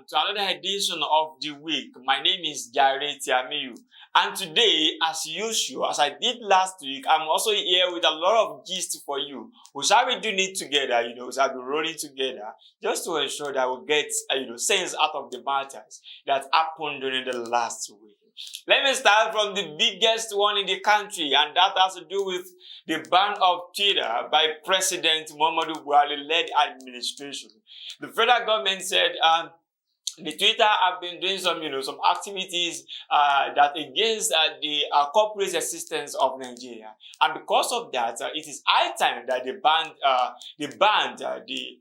to another edition of the week. My name is Jare Tiamiyu, and today, as usual, as I did last week, I'm also here with a lot of gist for you. We shall be doing it together, we shall be rolling together just to ensure that we get, sense out of the matters that happened during the last week. Let me start from the biggest one in the country, and that has to do with the ban of Twitter by President Muhammadu Buhari-led administration. The federal government said the Twitter have been doing some activities that against the corporate existence of Nigeria, and because of that, it is high time that they banned the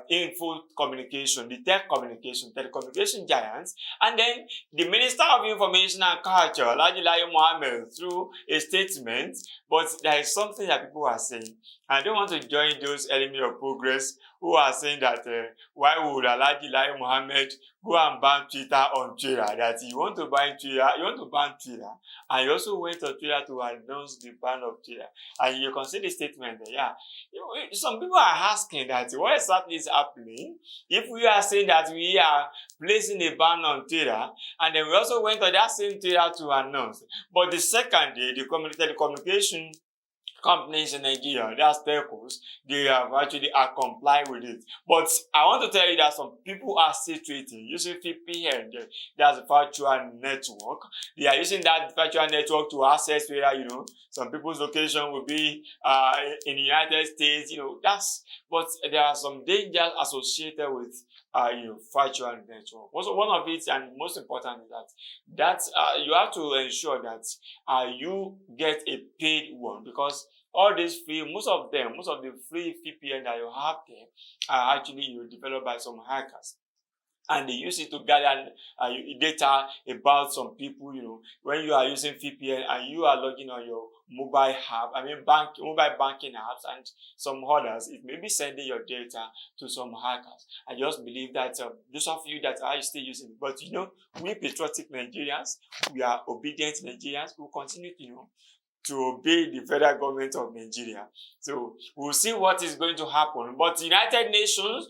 info communication, the telecommunication giants, and then the Minister of Information and Culture, Alhaji Lai Mohammed, through a statement. But there is something that people are saying. I don't want to join those enemy of progress who are saying that why would Alhaji Lai Mohammed go and ban Twitter on Twitter? That you want to ban Twitter, and you also went on Twitter to announce the ban of Twitter. And you can see the statement there. Yeah, some people are asking that what exactly is happening if we are saying that we are placing a ban on Twitter, and then we also went on that same Twitter to announce. But the second day, the telecommunication companies in Nigeria, that's telcos, they have actually comply with it. But I want to tell you that some people are still tweeting using VPN. That's a virtual network. They are using that virtual network to access where some people's location will be in the United States. But there are some dangers associated with virtual network. Also, one of it, and most important, is that you have to ensure that you get a paid one, because all these most of the free VPN that you have there are actually developed by some hackers. And they use it to gather data about some people. When you are using VPN and you are logging on your mobile banking apps and some others, it may be sending your data to some hackers. I just believe that those of you that are still using it, but we patriotic Nigerians, we are obedient Nigerians, who continue to obey the federal government of Nigeria. So we'll see what is going to happen. But the United Nations,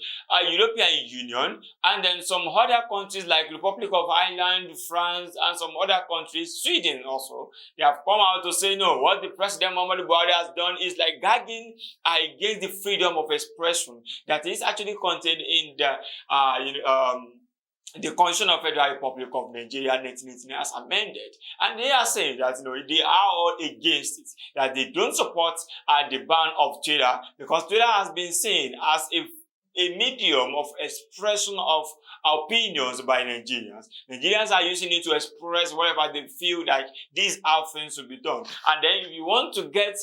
European Union, and then some other countries like Republic of Ireland, France, and some other countries, Sweden also, they have come out to say no. What the President Muhammadu Buhari has done is like gagging against the freedom of expression that is actually contained in the Constitution of Federal Republic of Nigeria 1989 as amended. And they are saying that they are all against it, that they don't support the ban of Twitter, because Twitter has been seen as a medium of expression of opinions by Nigerians. Nigerians are using it to express whatever they feel like these are things to be done. And then if you want to get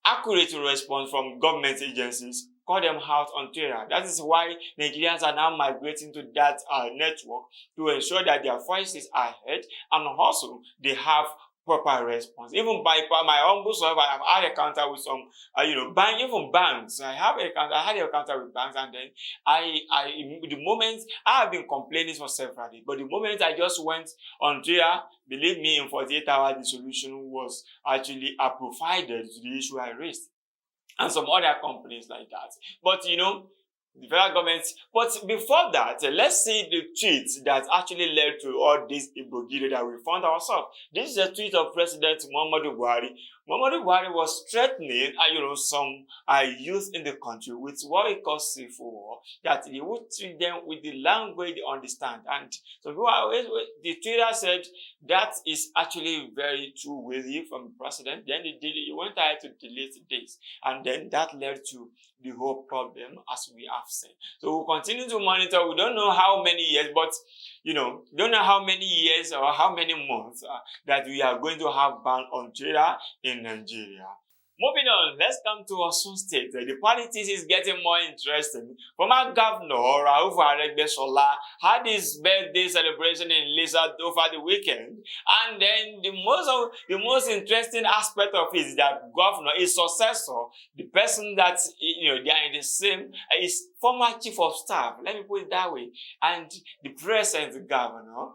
accurate response from government agencies, call them out on Twitter. That is why Nigerians are now migrating to that network to ensure that their voices are heard, and also they have proper response. Even by my humble self, I have had a encounter with some, banks. I had an encounter with banks, and then the moment I have been complaining for several days, but the moment I just went on Twitter, believe me, in 48 hours, the solution was actually provided to the issue I raised. And some other companies like that. But the federal government. But before that, let's see the tweet that actually led to all this imbroglio that we found ourselves. This is a tweet of President Muhammadu Buhari. Muhammadu Buhari was threatening, some youth in the country with what he calls civil war, that he would treat them with the language they understand. And so the Twitter said that is actually very too worthy from the president. Then he went ahead to delete this, and then that led to the whole problem, as we have seen. So we'll continue to monitor. We don't know how many years, but don't know how many years or how many months that we are going to have ban on Twitter in Nigeria. Moving on, let's come to Osun State. The politics is getting more interesting. Former Governor Rauf Aregbesola had his birthday celebration in Lizard over the weekend, and then the most interesting aspect of it is that Governor, his successor, the person that they are in the same, is former chief of staff. Let me put it that way, and the present governor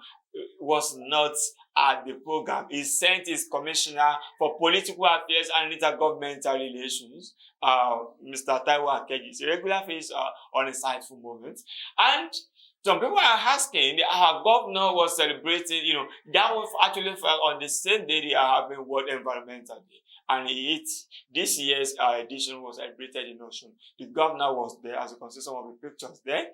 was not at the program. He sent his commissioner for political affairs and intergovernmental relations, Mr. Taiwo Akeji. It's a regular face on insightful moments. And Some people are asking, our governor was celebrating, that was actually fell on the same day they are having World Environmental Day. And this year's edition was celebrated in Osun. The governor was there, as you can see some of the pictures there.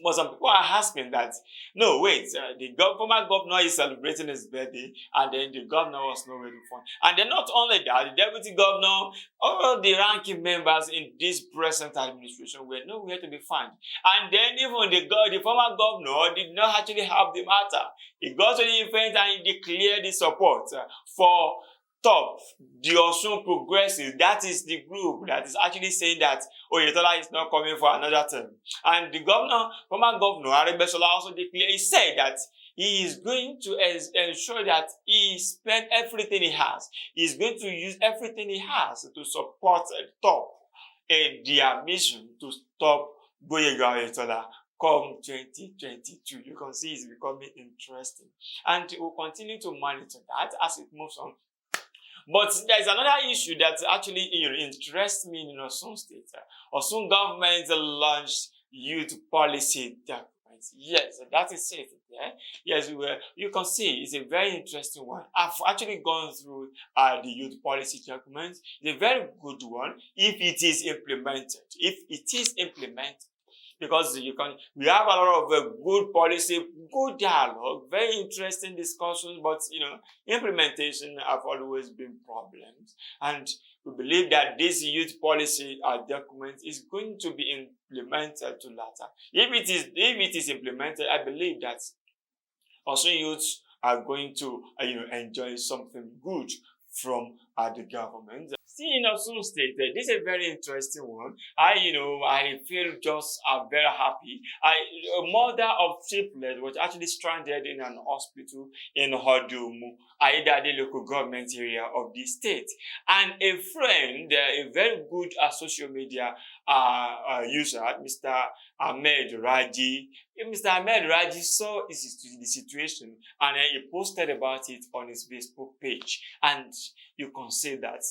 But some people are asking that, no, wait, the former governor is celebrating his birthday, and then the governor was nowhere to find. And then not only that, the deputy governor, all the ranking members in this present administration were nowhere to be found. And then even the former governor did not actually have the matter. He got to the event and he declared his support for top, the Osun Progressive. That is the group that is actually saying that Oyetola is not coming for another term. And the former governor, Aregbesola, also declared, he said that he is going to ensure that he spends everything he has. He's going to use everything he has to support top in their mission to stop Gboyega Oyetola come 2022. You can see it's becoming interesting. And we'll continue to monitor that as it moves on. But there's another issue that actually interests me in Osun State. Osun government launched youth policy documents. Yes, that is it. Yeah? Yes, you can see it's a very interesting one. I've actually gone through the youth policy document. It's a very good one if it is implemented. If it is implemented. Because we have a lot of good policy, good dialogue, very interesting discussions, but implementation have always been problems. And we believe that this youth policy document is going to be implemented to latter. If it is implemented, I believe that also youths are going to enjoy something good from the government. See, in Osun State, this is a very interesting one. I feel just very happy. A mother of triplets was actually stranded in an hospital in Hodumu, Aidade local government area of the state. And a friend, a very good social media user, Mr. Ahmed Raji. Mr. Ahmed Raji saw the situation and he posted about it on his Facebook page. And you can say that,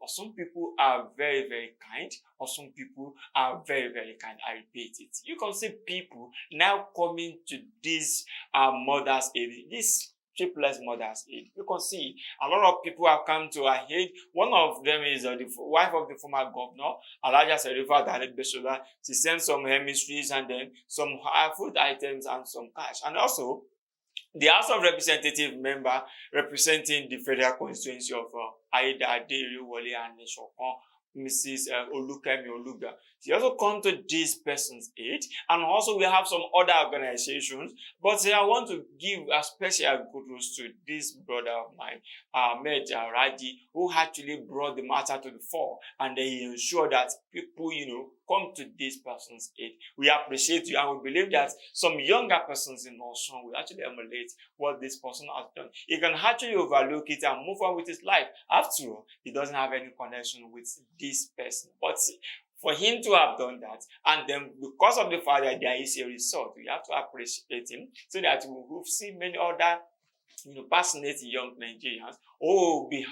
some people are very, very kind, or some people are very, very kind. I repeat it. You can see people now coming to this mother's aid, this triplets mother's aid. You can see a lot of people have come to her aid. One of them is the wife of the former governor, Alaja Serifa Aregbesola. She sent some hemispheres and then some food items and some cash. And also, the House of Representative member representing the federal constituency of Aida Aderiwole and Shokon, Mrs. Olukemi Oluga. She also come to this person's aid, and also we have some other organizations. But I want to give a special kudos to this brother of mine, Ahmed Raji, who actually brought the matter to the fore, and he ensured that people, come to this person's aid. We appreciate you, and we believe that some younger persons in Osun will actually emulate what this person has done. He can actually overlook it and move on with his life. After all, he doesn't have any connection with this person. But for him to have done that, and then because of the fact that there is a result, we have to appreciate him so that we will see many other passionate young Nigerians who will be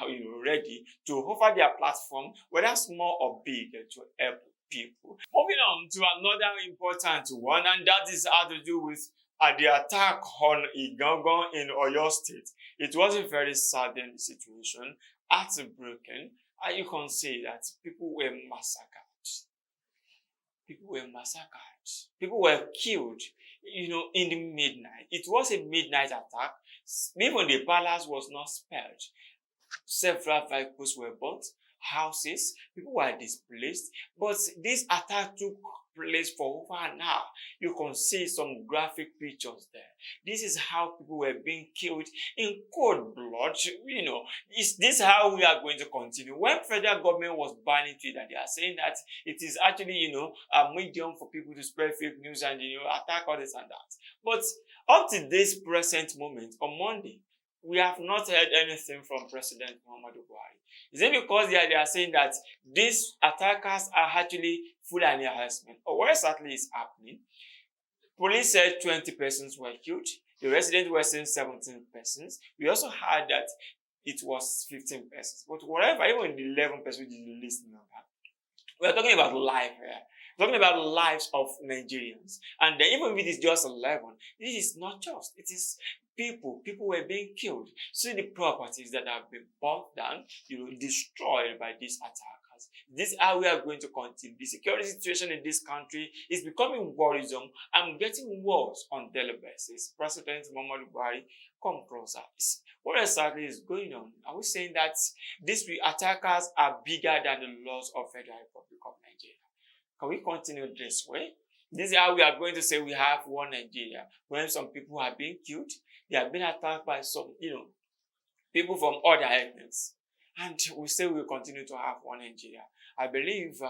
ready to offer their platform, whether small or big, to help people. Moving on to another important one, and that is how to do with the attack on Igangan in Oyo State. It was a very sudden situation, heartbreaking, and you can see that people were massacred. People were killed, in the midnight. It was a midnight attack. Even the palace was not spared. Several vehicles were burnt, houses, people were displaced. But this attack took place for over an hour. You can see some graphic pictures there. This is how people were being killed in cold blood. Is this how we are going to continue? When federal government was banning Twitter, they are saying that it is actually, a medium for people to spread fake news and, attack all this and that. But up to this present moment, on Monday, we have not heard anything from President Muhammadu Buhari. Is it because they are saying that these attackers are actually Fulani harassment? Or what exactly is happening? Police said 20 persons were killed. The residents were saying 17 persons. We also heard that it was 15 persons. But whatever, even 11 persons, which is the least number, we are talking about life here. Talking about the lives of Nigerians. And then even if it is just 11, this is not just. It is people. People were being killed. See the properties that have been burnt down, destroyed by these attackers. This is how we are going to continue. The security situation in this country is becoming worrisome and getting worse on daily basis. President Muhammadu Buhari, come closer. What exactly is going on? Are we saying that these attackers are bigger than the laws of Federal Republic of Nigeria? Can we continue this way? This is how we are going to say we have one Nigeria. When some people are being killed, they have been attacked by some, people from other ethnics. And we say we will continue to have one Nigeria. I believe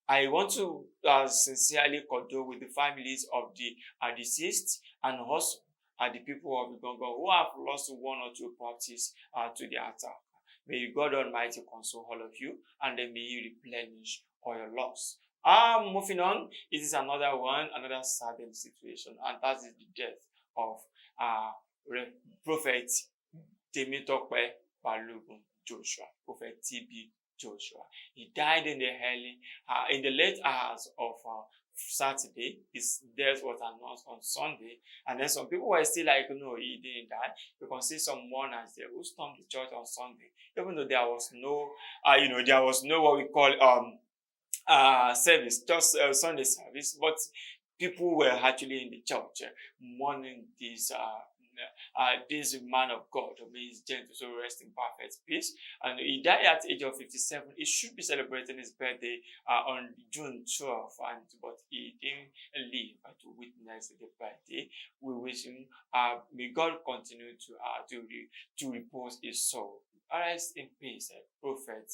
I want to sincerely condole with the families of the deceased and also the people of the Gongo who have lost one or two properties to the attack. May God Almighty console all of you, and then may He replenish all your loss. Moving on, it is another one, another saddening situation, and that is the death of Prophet Temitope Balogun Joshua, Prophet TB Joshua. He died in the late hours of Saturday. His death was announced on Sunday, and then some people were still like, no, he didn't die. You can see some mourners there who stormed the church on Sunday, even though there was no, there was no what we call service, just Sunday service, but people were actually in the church mourning this man of God. May his gentle so rest in perfect peace. And he died at the age of 57. He should be celebrating his birthday on June 12th, but he didn't live to witness the birthday. We wish him, may God continue to repose his soul. Rest in peace, Prophet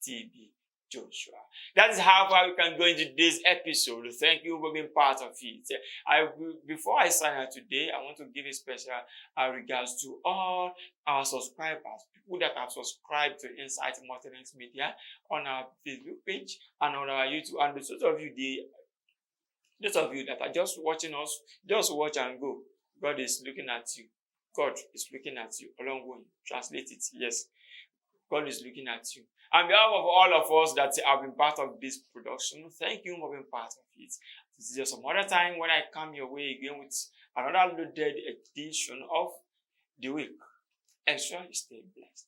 TB Joshua. That is how far we can go into this episode. Thank you for being part of it. Before I sign out today, I want to give a special regards to all our subscribers, people that have subscribed to Insight Multilinks Media on our Facebook page and on our YouTube. And those of you that are just watching us, just watch and go. God is looking at you. God is looking at you. Along with translate it. Yes. God is looking at you. On behalf of all of us that have been part of this production, thank you for being part of it. This is just some other time when I come your way again with another loaded edition of the week. Ensure you stay blessed.